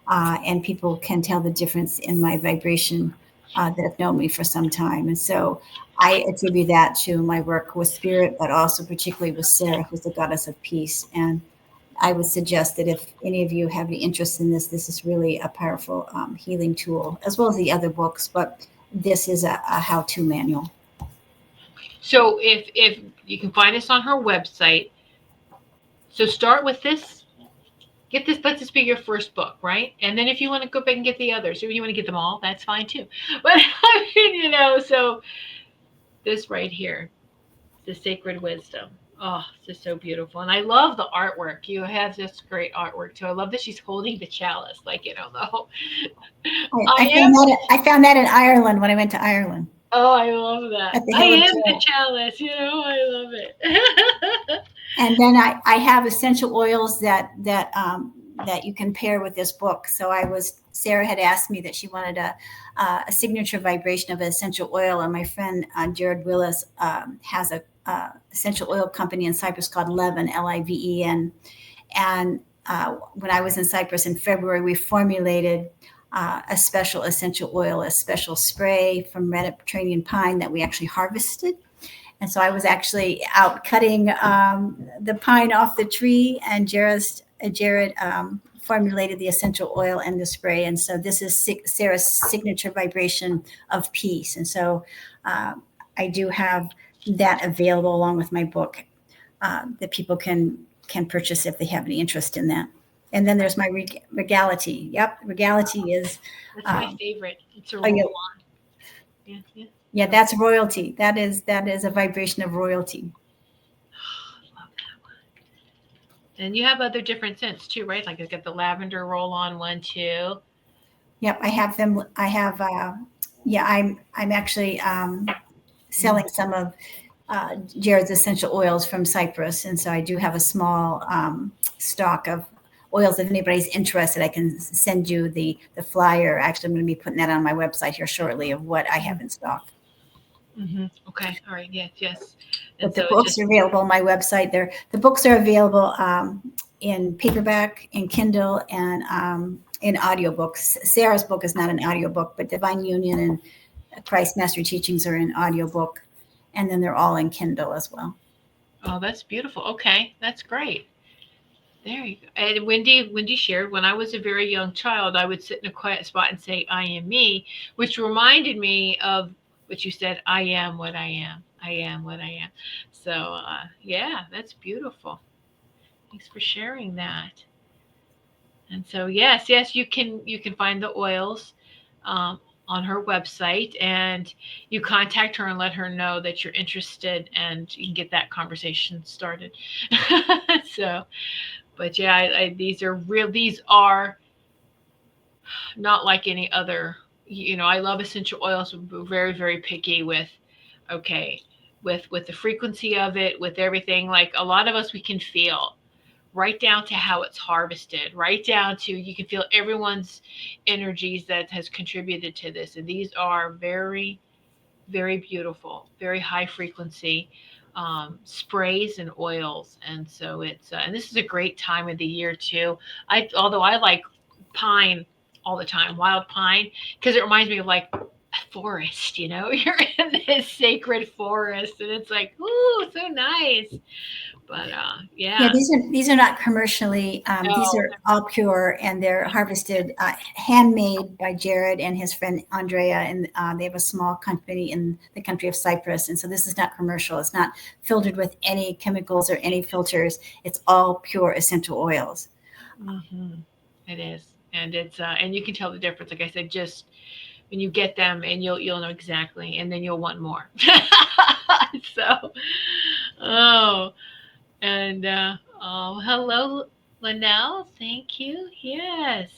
[SPEAKER 2] and people can tell the difference in my vibration, that have known me for some time. And so I attribute that to my work with spirit, but also particularly with Sarah, who's the goddess of peace. And I would suggest that if any of you have any interest in this, this is really a powerful healing tool, as well as the other books. But this is a how-to manual.
[SPEAKER 1] So if you can find us on her website, so start with this. Get this. Let this be your first book, right? And then if you want to go back and get the others, or if you want to get them all, that's fine too. But I mean, you know, so this right here, the sacred wisdom. Oh, this is so beautiful. And I love the artwork. You have this great artwork too. I love that she's holding the chalice, like, you know, the whole. I am.
[SPEAKER 2] I found that in Ireland when I went to Ireland.
[SPEAKER 1] Oh, I love that.
[SPEAKER 2] At the
[SPEAKER 1] I
[SPEAKER 2] Hill of
[SPEAKER 1] am the
[SPEAKER 2] Joy.
[SPEAKER 1] chalice, you know, I love it.
[SPEAKER 2] And then I have essential oils that you can pair with this book. So Sarah had asked me that she wanted a signature vibration of an essential oil, and my friend Jared Willis has a essential oil company in Cyprus called Leven, Liven. And when I was in Cyprus in February, we formulated a special essential oil, a special spray from Mediterranean pine that we actually harvested. And so I was actually out cutting the pine off the tree, and Jared formulated the essential oil and the spray. And so this is Sarah's signature vibration of peace. And so I do have that available along with my book, that people can purchase if they have any interest in that. And then there's my Regality. Yep, Regality is.
[SPEAKER 1] That's my favorite. It's a roll on.
[SPEAKER 2] Yeah, yeah. Yeah, that's royalty. That is a vibration of royalty.
[SPEAKER 1] Love that one. And you have other different scents too, right? Like I got the lavender roll-on one too.
[SPEAKER 2] Yep, I have them. I have. Yeah, I'm actually selling some of Jared's essential oils from Cyprus, and so I do have a small stock of oils. If anybody's interested, I can send you the flyer. Actually, I'm going to be putting that on my website here shortly of what I have in stock.
[SPEAKER 1] Okay. All right. Yes. Yes. And
[SPEAKER 2] But the
[SPEAKER 1] so it's
[SPEAKER 2] books
[SPEAKER 1] just
[SPEAKER 2] are available on my website. The books are available in paperback, in Kindle, and in audiobooks. Sarah's book is not an audiobook, but Divine Union and Christ Master Teachings are in audiobook, and then they're all in Kindle as well.
[SPEAKER 1] oh, that's beautiful. Okay, that's great. There you go. And Wendy shared when I was a very young child, I would sit in a quiet spot and say, "I am me," which reminded me of what you said. I am what I am. I am what I am. So yeah, that's beautiful. Thanks for sharing that. And so yes, you can find the oils um, on her website, and you contact her and let her know that you're interested, and you can get that conversation started. So, but yeah, these are real. These are not like any other. I love essential oils. We're very very picky with okay with the frequency of it, with everything. Like a lot of us, we can feel right down to how it's harvested, right down to you can feel everyone's energies that has contributed to this. And these are very, very beautiful, very high frequency sprays and oils. And so and this is a great time of the year too. Although I like pine all the time, wild pine, because it reminds me of like a forest, you're in this sacred forest and it's like, ooh, so nice. But
[SPEAKER 2] Yeah,
[SPEAKER 1] yeah,
[SPEAKER 2] these are not commercially. These
[SPEAKER 1] no.
[SPEAKER 2] are all pure, and they're harvested, handmade by Jared and his friend Andrea, and they have a small company in the country of Cyprus. And so this is not commercial. It's not filtered with any chemicals or any filters. It's all pure essential oils.
[SPEAKER 1] It is, and and you can tell the difference. Like I said, just when you get them, and you'll know exactly, and then you'll want more. So, oh, and oh, hello, Linnell. Thank you. Yes.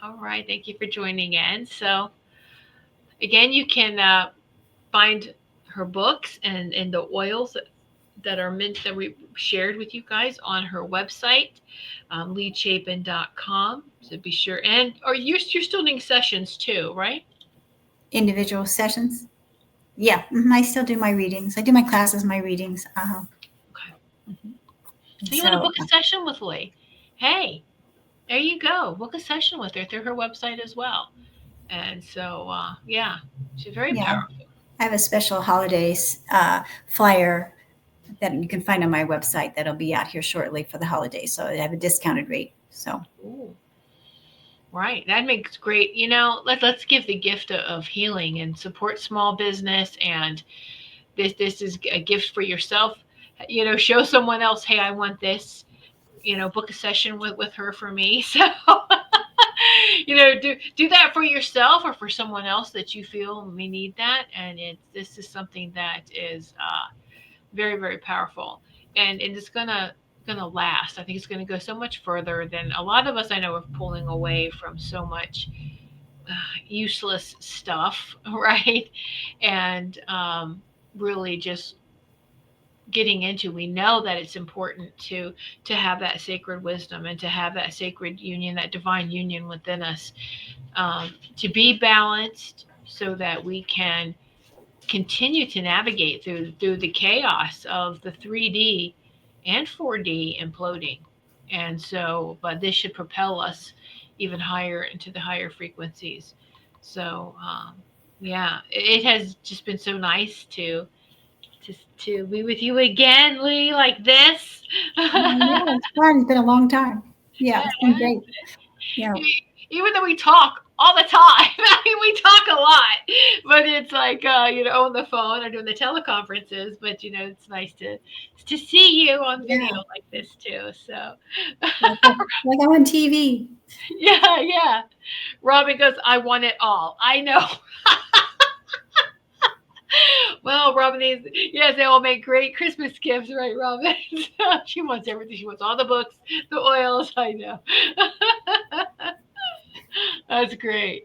[SPEAKER 1] All right. Thank you for joining in. So again, you can find her books and the oils that are meant that we shared with you guys on her website, leachapin.com. So be sure. And or you're still doing sessions too, right?
[SPEAKER 2] Individual sessions. Yeah, I still do my readings. I do my classes, my readings.
[SPEAKER 1] Okay. Hmm.
[SPEAKER 2] And
[SPEAKER 1] So you want to
[SPEAKER 2] so
[SPEAKER 1] book a session with Lee? Hey, there you go. Book a session with her through her website as well. And so yeah, she's very
[SPEAKER 2] yeah,
[SPEAKER 1] powerful.
[SPEAKER 2] I have a special holidays flyer that you can find on my website that'll be out here shortly for the holidays. So I have a discounted rate. So
[SPEAKER 1] Ooh, right. That makes great. Let's give the gift of healing and support small business. And this is a gift for yourself. Show someone else, hey, I want this. Book a session with her for me. So do that for yourself or for someone else that you feel may need that. And this is something that is very very powerful, and it's gonna last. I think it's gonna go so much further than a lot of us I know are pulling away from so much useless stuff, right? And really just getting into, we know that it's important to have that sacred wisdom and to have that sacred union, that divine union within us, to be balanced so that we can continue to navigate through the chaos of the 3D and 4D imploding. And so, but this should propel us even higher into the higher frequencies. So, yeah, it has just been so nice to to be with you again, Lee, like this.
[SPEAKER 2] yeah, it's fun. It's been a long time. Yeah, it's been
[SPEAKER 1] Yeah,
[SPEAKER 2] great. Yeah,
[SPEAKER 1] even though we talk all the time, I mean, we talk a lot, but it's like on the phone or doing the teleconferences. But it's nice to see you on
[SPEAKER 2] yeah.
[SPEAKER 1] video like this too. So
[SPEAKER 2] Like I'm on TV.
[SPEAKER 1] yeah. Robin goes, I want it all. I know. Well, Robin is, yes, they all make great Christmas gifts, right, Robin? She wants everything. She wants all the books, the oils. I know. That's great.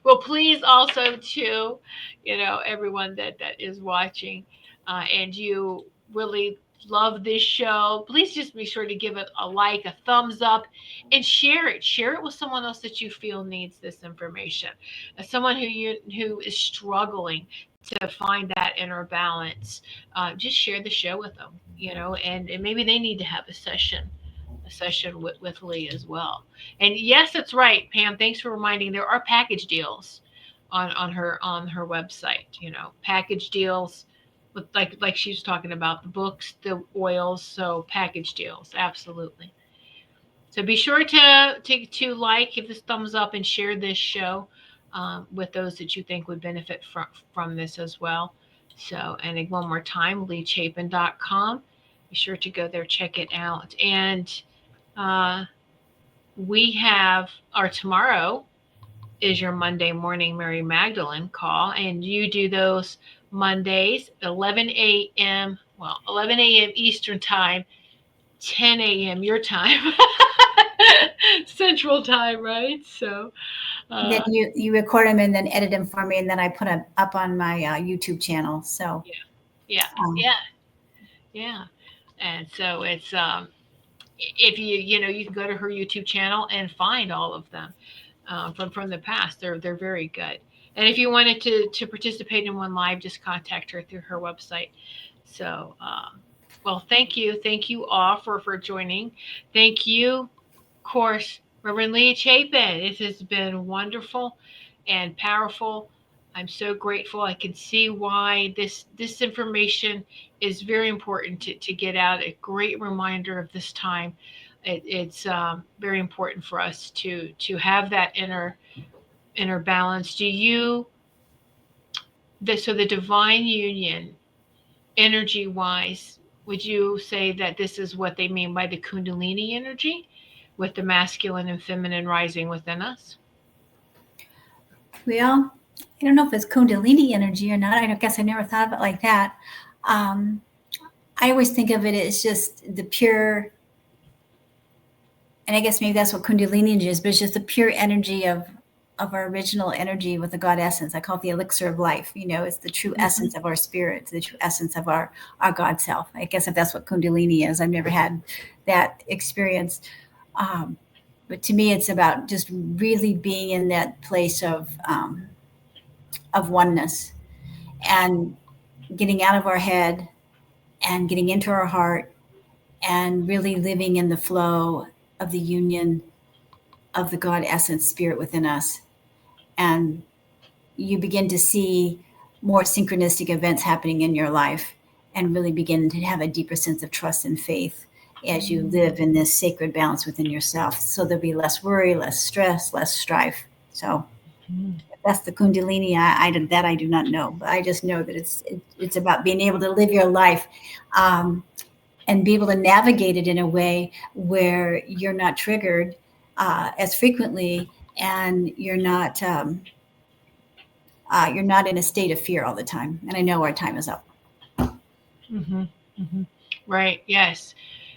[SPEAKER 1] Well, please also too, everyone that is watching. and you really love this show, please just be sure to give it a like, a thumbs up, and share it. Share it with someone else that you feel needs this information. Someone who is struggling to find that inner balance. Just share the show with them, and maybe they need to have a session with Lee as well. And yes, that's right, Pam. Thanks for reminding. There are package deals on her website. Package deals with like she was talking about the books, the oils. So package deals, absolutely. So be sure to like, give this thumbs up, and share this show with those that you think would benefit from this as well. So, and one more time, leechapin.com. Be sure to go there, check it out. And uh, we have our tomorrow is your Monday morning Mary Magdalene call, and you do those Mondays, 11 a.m. Well, 11 a.m. Eastern time, 10 a.m. your time, Central time, right? So,
[SPEAKER 2] Then
[SPEAKER 1] uh,
[SPEAKER 2] you record them and then edit them for me, and then I put them up on my YouTube channel. So,
[SPEAKER 1] yeah, yeah,
[SPEAKER 2] um,
[SPEAKER 1] yeah, yeah. And so it's if you can go to her YouTube channel and find all of them from the past. They're very good. And if you wanted to participate in one live, just contact her through her website. So, well, thank you all for joining. Thank you, of course, Reverend Lea Chapin. It has been wonderful and powerful. I'm so grateful. I can see why this information is very important to get out. A great reminder of this time. It's very important for us to have that inner balance. Do you so the divine union, energy wise, would you say that this is what they mean by the Kundalini energy, with the masculine and feminine rising within us?
[SPEAKER 2] well, I don't know if it's Kundalini energy or not. I guess I never thought of it like that. Um, I always think of it as just the pure, and I guess maybe that's what Kundalini is, but it's just the pure energy of our original energy with the God essence. I call it the elixir of life. It's the true
[SPEAKER 1] Mm-hmm.
[SPEAKER 2] essence of our spirit, the true essence of our God self. I guess if that's what Kundalini is, I've never had that experience. Um, but to me, it's about just really being in that place of oneness and getting out of our head and getting into our heart and really living in the flow of the union of the God essence spirit within us. And you begin to see more synchronistic events happening in your life and really begin to have a deeper sense of trust and faith as you live in this sacred balance within yourself. So there'll be less worry, less stress, less strife. So that's the Kundalini. I do not know, but I just know that it's about being able to live your life and be able to navigate it in a way where you're not triggered as frequently, and you're not in a state of fear all the time. And I know our time is up.
[SPEAKER 1] Mm-hmm. Mm-hmm. Right. Yes.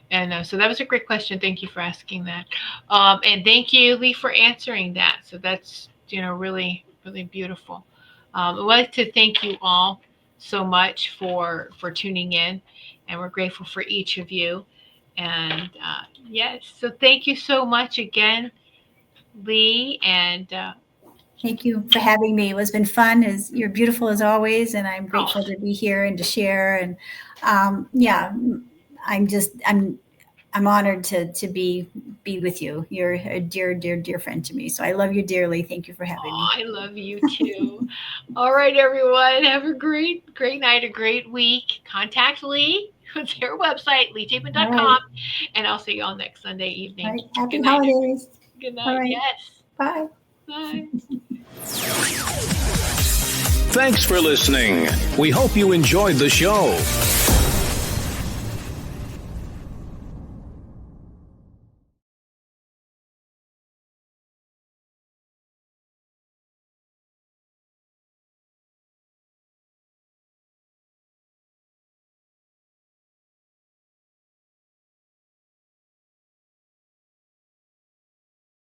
[SPEAKER 1] And so that was a great question. Thank you for asking that. And thank you, Lee, for answering that. So that's, really, really beautiful. I'd like to thank you all so much for tuning in. And we're grateful for each of you. And yes, so thank you so much again, Lee. And
[SPEAKER 2] Thank you for having me. It's been fun. You're beautiful as always, and I'm
[SPEAKER 1] oh,
[SPEAKER 2] grateful to be here and to share. And yeah, I'm honored to be with you. You're a dear, dear, dear friend to me. So I love you dearly. Thank you for having me.
[SPEAKER 1] I love you too. All right, everyone. Have a great, great night, a great week. Contact Lee with their website,
[SPEAKER 2] All right.
[SPEAKER 1] leechapin.com. And I'll see you all next Sunday
[SPEAKER 2] All
[SPEAKER 1] evening.
[SPEAKER 2] right. Happy
[SPEAKER 1] Good night.
[SPEAKER 2] holidays.
[SPEAKER 1] Good
[SPEAKER 2] All
[SPEAKER 1] night.
[SPEAKER 2] right.
[SPEAKER 1] Yes.
[SPEAKER 2] Bye.
[SPEAKER 1] Bye.
[SPEAKER 3] Thanks for listening. We hope you enjoyed the show.